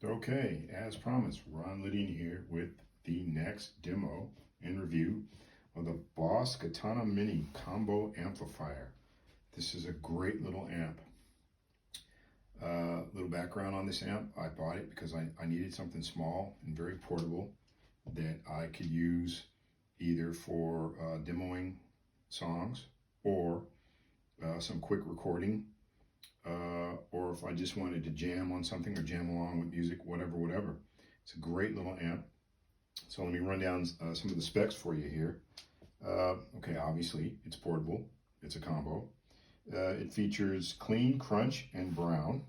Okay, as promised, Ron Lidine here with the next demo and review of the Boss Katana Mini Combo Amplifier. This is a great little amp. Little background on this amp, I bought it because I needed something small and very portable that I could use either for demoing songs or some quick recording, or if I just wanted to jam on something or jam along with music, whatever. It's a great little amp. So let me run down some of the specs for you here. Okay, obviously it's portable, it's a combo. It features clean, crunch, and brown.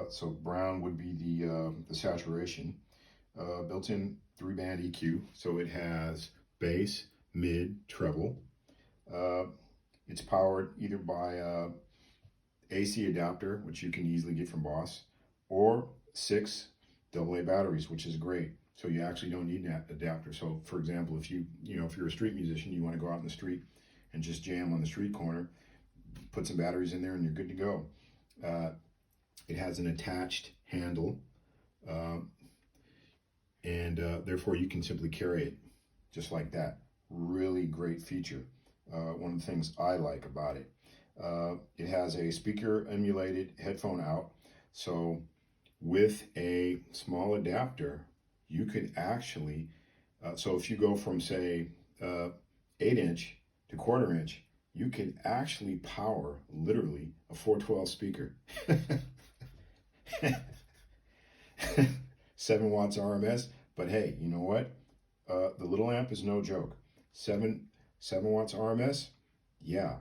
So brown would be the saturation. Built-in 3-band EQ, so it has bass, mid, treble. It's powered either by AC adapter, which you can easily get from Boss, or 6 AA batteries, which is great. So you actually don't need an adapter. So for example, if you're a street musician, you want to go out in the street and just jam on the street corner, put some batteries in there and you're good to go. It has an attached handle, and therefore you can simply carry it just like that. Really great feature. One of the things I like about it. It has a speaker emulated headphone out, so with a small adapter you could actually, so if you go from say 8-inch to 1/4-inch, you could actually power literally a 412 speaker. 7 watts RMS, but hey, you know what? The little amp is no joke. 7 watts RMS, yeah.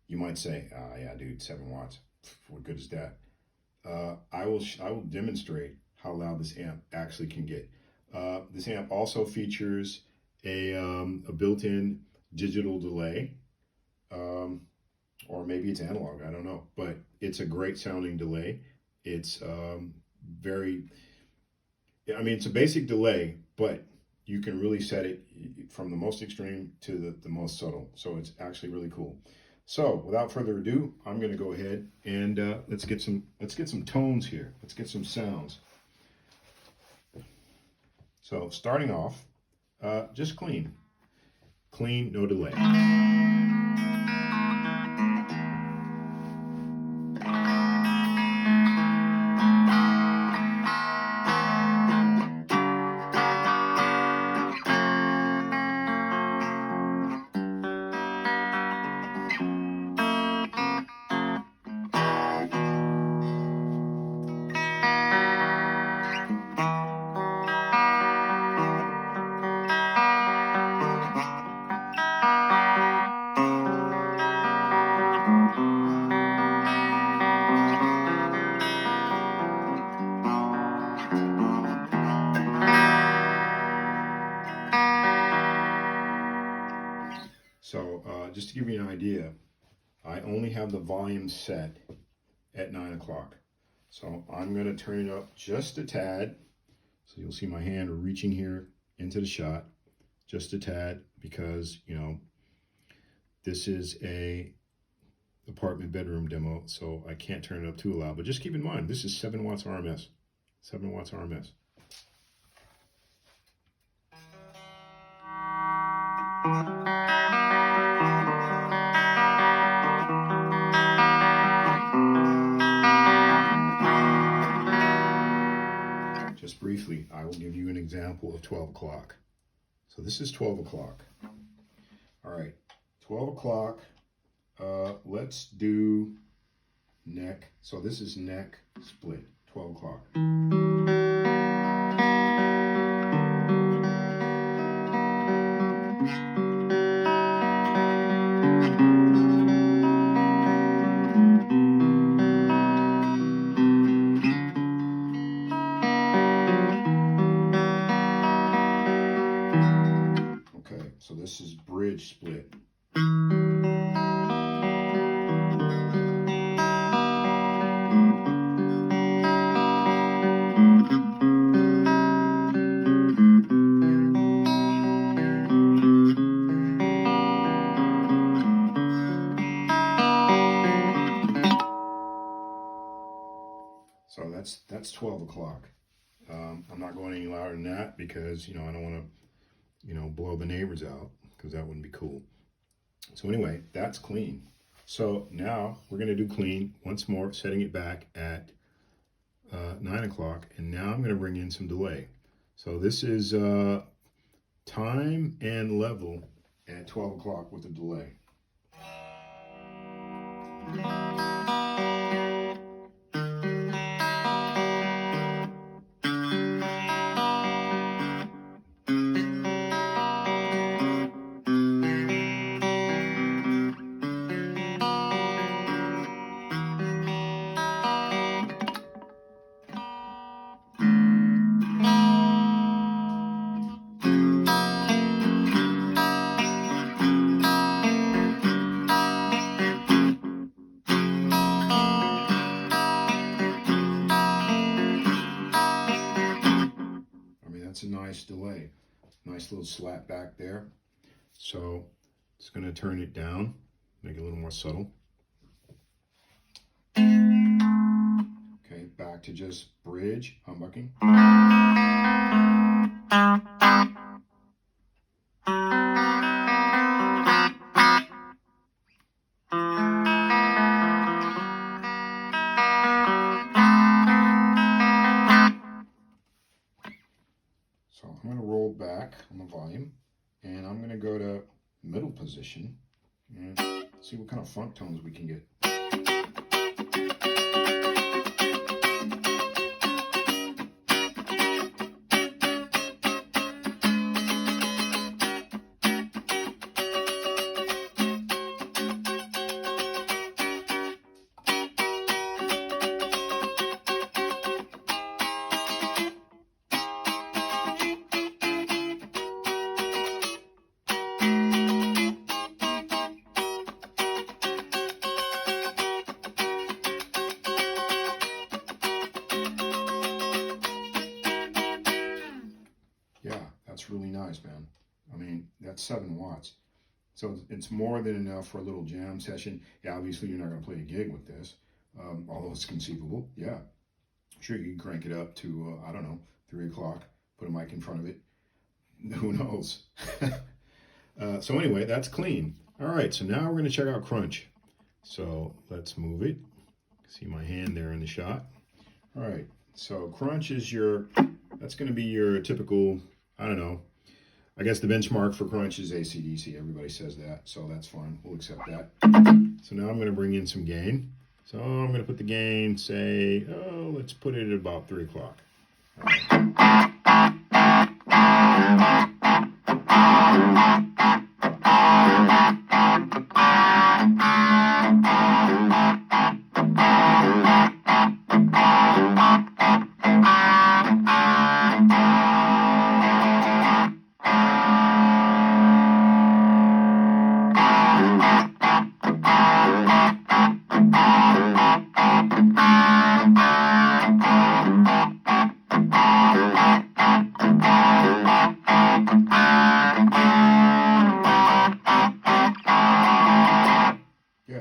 You might say, yeah, dude, 7 watts. What good is that? I will demonstrate how loud this amp actually can get. This amp also features a built-in digital delay, or maybe it's analog, I don't know. But it's a great sounding delay. It's it's a basic delay, but you can really set it from the most extreme to the most subtle. So it's actually really cool. So without further ado, I'm going to go ahead and let's get some tones here. Let's get some sounds. So starting off, just clean, no delay. So just to give you an idea, I only have the volume set at 9 o'clock. So I'm going to turn it up just a tad. So you'll see my hand reaching here into the shot, just a tad, because, this is a apartment bedroom demo, so I can't turn it up too loud. But just keep in mind, this is 7 watts RMS. 7 watts RMS. Just briefly, I will give you an example of 12 o'clock. So this is 12 o'clock. All right, 12 o'clock, let's do neck. So this is neck split, 12 o'clock. So this is bridge split. that's 12 o'clock. I'm not going any louder than that because, you know, I don't want to, you know, blow the neighbors out because that wouldn't be cool. So anyway, that's clean. So now we're going to do clean once more, setting it back at 9 o'clock. And now I'm going to bring in some delay. So this is time and level at 12 o'clock with a delay. That's a nice delay. Nice little slap back there. So it's going to turn it down, make it a little more subtle. Okay, back to just bridge, humbucking. So I'm going to roll back on the volume, and I'm going to go to middle position and see what kind of funk tones we can get. Yeah, that's really nice, man. I mean, that's 7 watts. So it's more than enough for a little jam session. Yeah, obviously you're not going to play a gig with this, although it's conceivable. Yeah, sure, you can crank it up to, I don't know, 3 o'clock, put a mic in front of it. Who knows? So anyway, that's clean. All right, so now we're going to check out crunch. So let's move it. See my hand there in the shot. All right, so crunch is that's going to be your typical, I don't know, I guess the benchmark for crunch is AC/DC. Everybody says that, so that's fine. We'll accept that. So now I'm going to bring in some gain. So I'm going to put the gain, say, oh, let's put it at about 3 o'clock.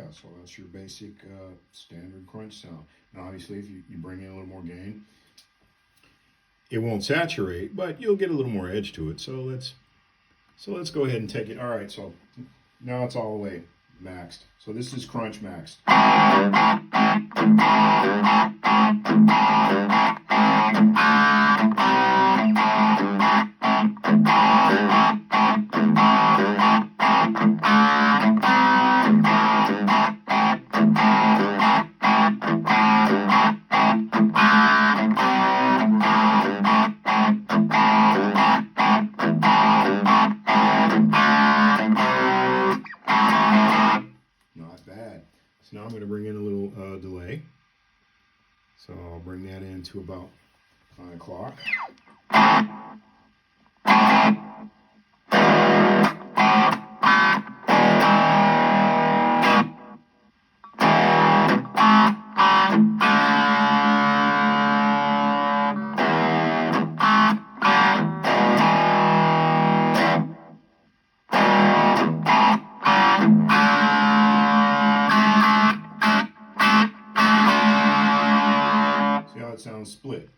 So that's your basic standard crunch sound. Now obviously if you bring in a little more gain, it won't saturate, but you'll get a little more edge to it. So let's go ahead and take it. All right, so now it's all the way maxed. So this is crunch maxed. So now I'm going to bring in a little delay. So I'll bring that in to about 9 o'clock. Sounds split.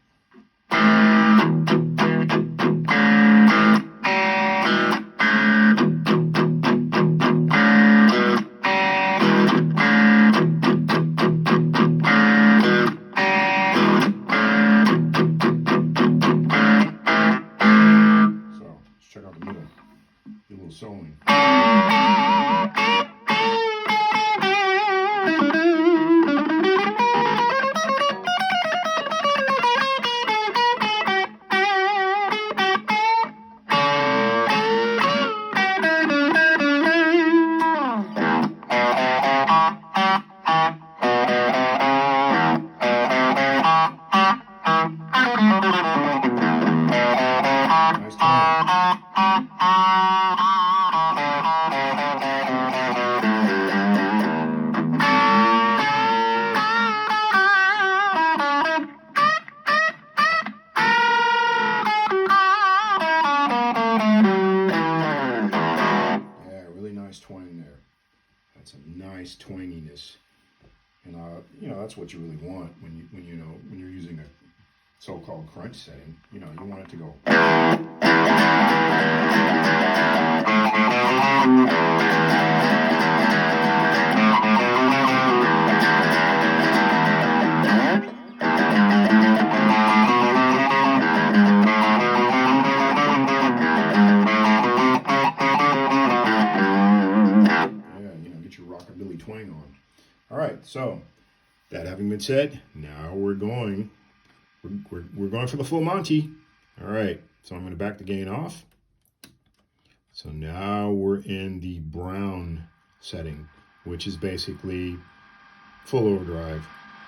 Check out the middle, do a little sewing. Nice tone. Nice twang there. That's a nice twanginess, and you know, that's what you really want when you're using a so-called crunch setting. You know, you want it to go. Twang on. All right, so that having been said, now we're going for the full Monty. All right, so I'm going to back the gain off. So now we're in the brown setting, which is basically full overdrive.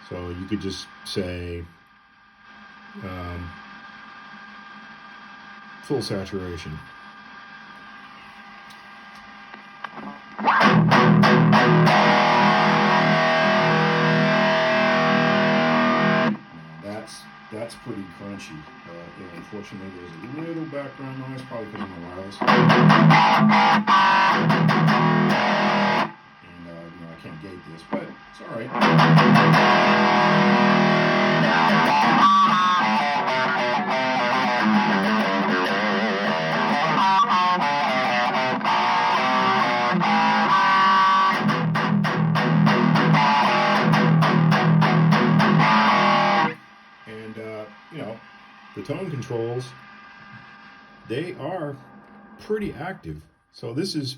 So you could just say full saturation. That's pretty crunchy. Unfortunately, there's a little background noise, probably because of my wireless. And you know, I can't gate this, but it's all right. You know, the tone controls, they are pretty active. So this is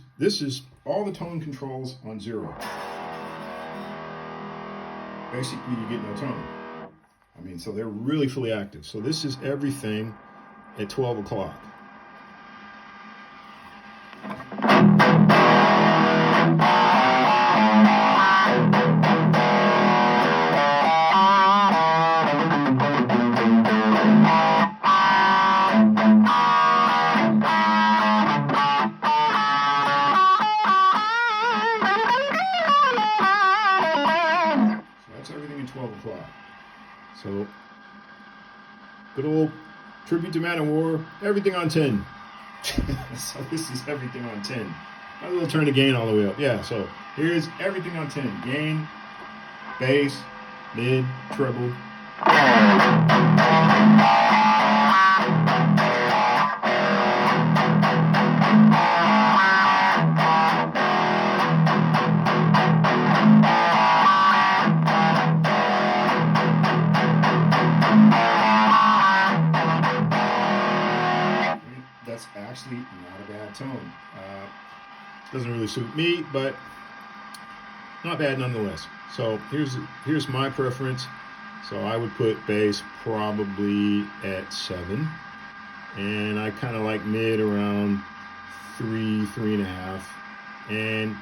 all the tone controls on 0. Basically, you get no tone. I mean, so they're really fully active. So this is everything at 12 o'clock. So, good old tribute to Man of War, everything on 10. So this is everything on 10. Might as well turn the gain all the way up. Yeah, so here's everything on 10. Gain, bass, mid, treble. That's actually not a bad tone. Doesn't really suit me, but not bad nonetheless. So here's my preference. So I would put bass probably at 7, and I kind of like mid around 3, 3.5, and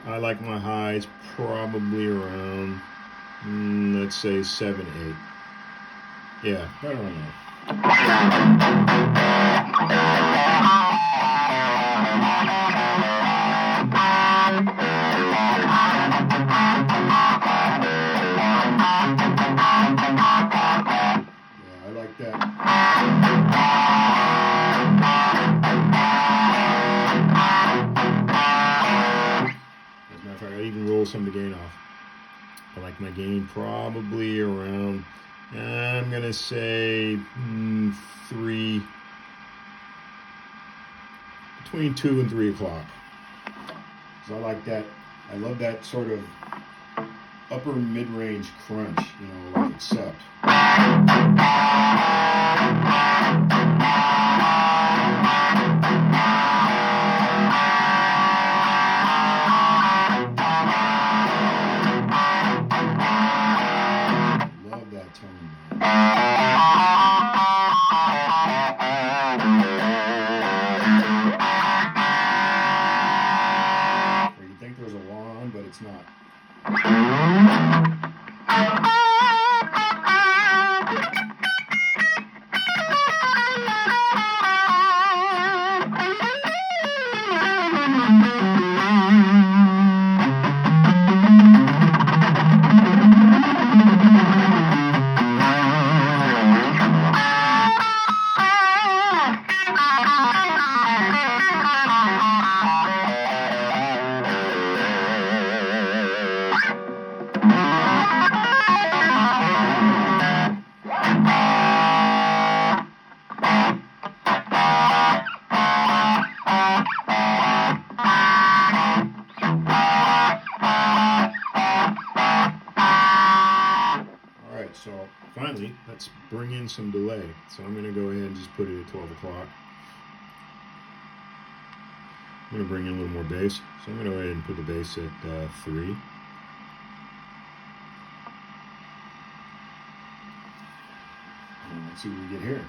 I like my highs probably around let's say 7, 8. Yeah, right around there. Yeah, I like that. As a matter of fact, I even roll some of the gain off. I like my gain probably around I'm gonna say three, between 2 and 3 o'clock. So I like that. I love that sort of upper mid-range crunch, you know, like Accept. Love that tone, man. Where you think there's a wand, but it's not. So finally, let's bring in some delay. So I'm going to go ahead and just put it at 12 o'clock. I'm going to bring in a little more bass. So I'm going to go ahead and put the bass at 3. And let's see what we get here.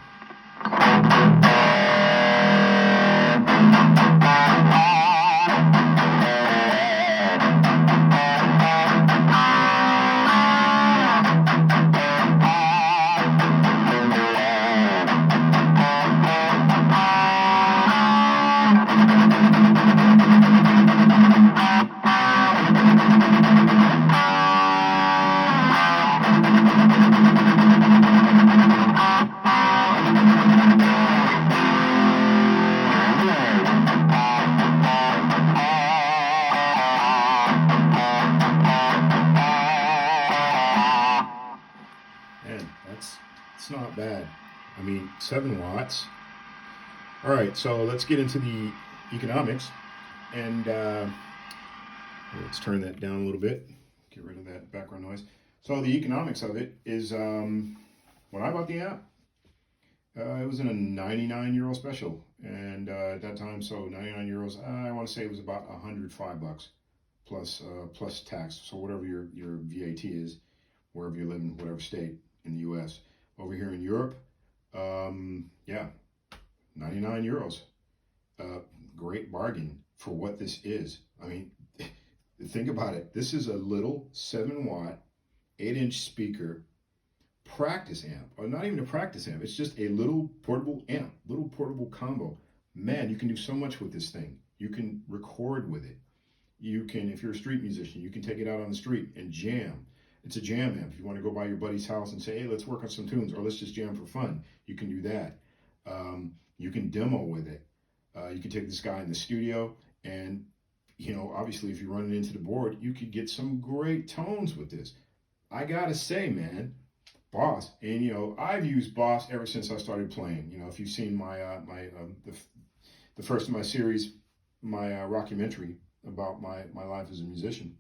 It's not bad. I mean, 7 watts. All right, so let's get into the economics, and let's turn that down a little bit. Get rid of that background noise. So the economics of it is, when I bought the app, it was in a 99 euro special, and at that time, so 99 euros. I want to say it was about $105 plus tax. So whatever your VAT is, wherever you live in whatever state in the U.S. Over here in Europe, yeah, 99 euros. Great bargain for what this is. I mean, think about it. This is a little 7-watt, 8-inch speaker practice amp, or not even a practice amp. It's just a little portable amp, little portable combo. Man, you can do so much with this thing. You can record with it. You can, if you're a street musician, you can take it out on the street and jam. It's a jam amp. If you want to go by your buddy's house and say, hey, let's work on some tunes, or let's just jam for fun, you can do that. You can demo with it. You can take this guy in the studio, and, you know, obviously if you run it into the board, you could get some great tones with this. I gotta say, man, Boss, and you know, I've used Boss ever since I started playing. You know, if you've seen my the first of my series, my rockumentary about my life as a musician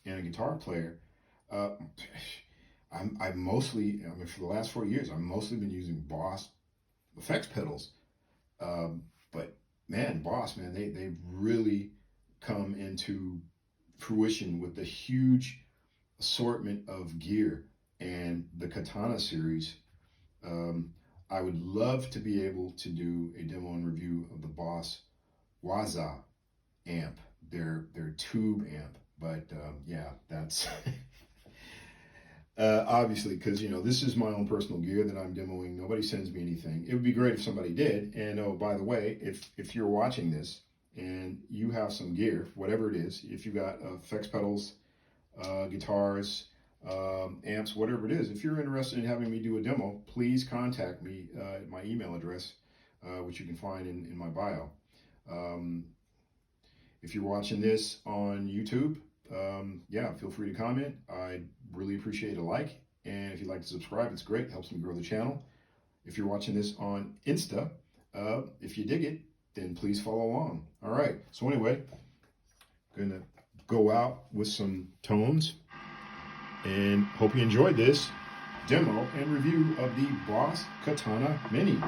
and a guitar player. I've mostly, I mean, for the last 4 years, I've mostly been using Boss effects pedals. But man, Boss, man, they've really come into fruition with the huge assortment of gear and the Katana series. I would love to be able to do a demo and review of the Boss Waza amp, their tube amp. But yeah, that's obviously, because, you know, this is my own personal gear that I'm demoing. Nobody sends me anything. It would be great if somebody did. And oh, by the way, if you're watching this and you have some gear, whatever it is, if you got effects pedals, guitars, amps, whatever it is, if you're interested in having me do a demo, please contact me at my email address, which you can find in my bio. If you're watching this on YouTube, yeah, feel free to comment. I'd really appreciate a like, And if you'd like to subscribe, it's great. It helps me grow the channel. If you're watching this on Insta, if you dig it, then please follow along. All right. So anyway, I'm going to go out with some tones and hope you enjoyed this demo and review of the Boss Katana Mini.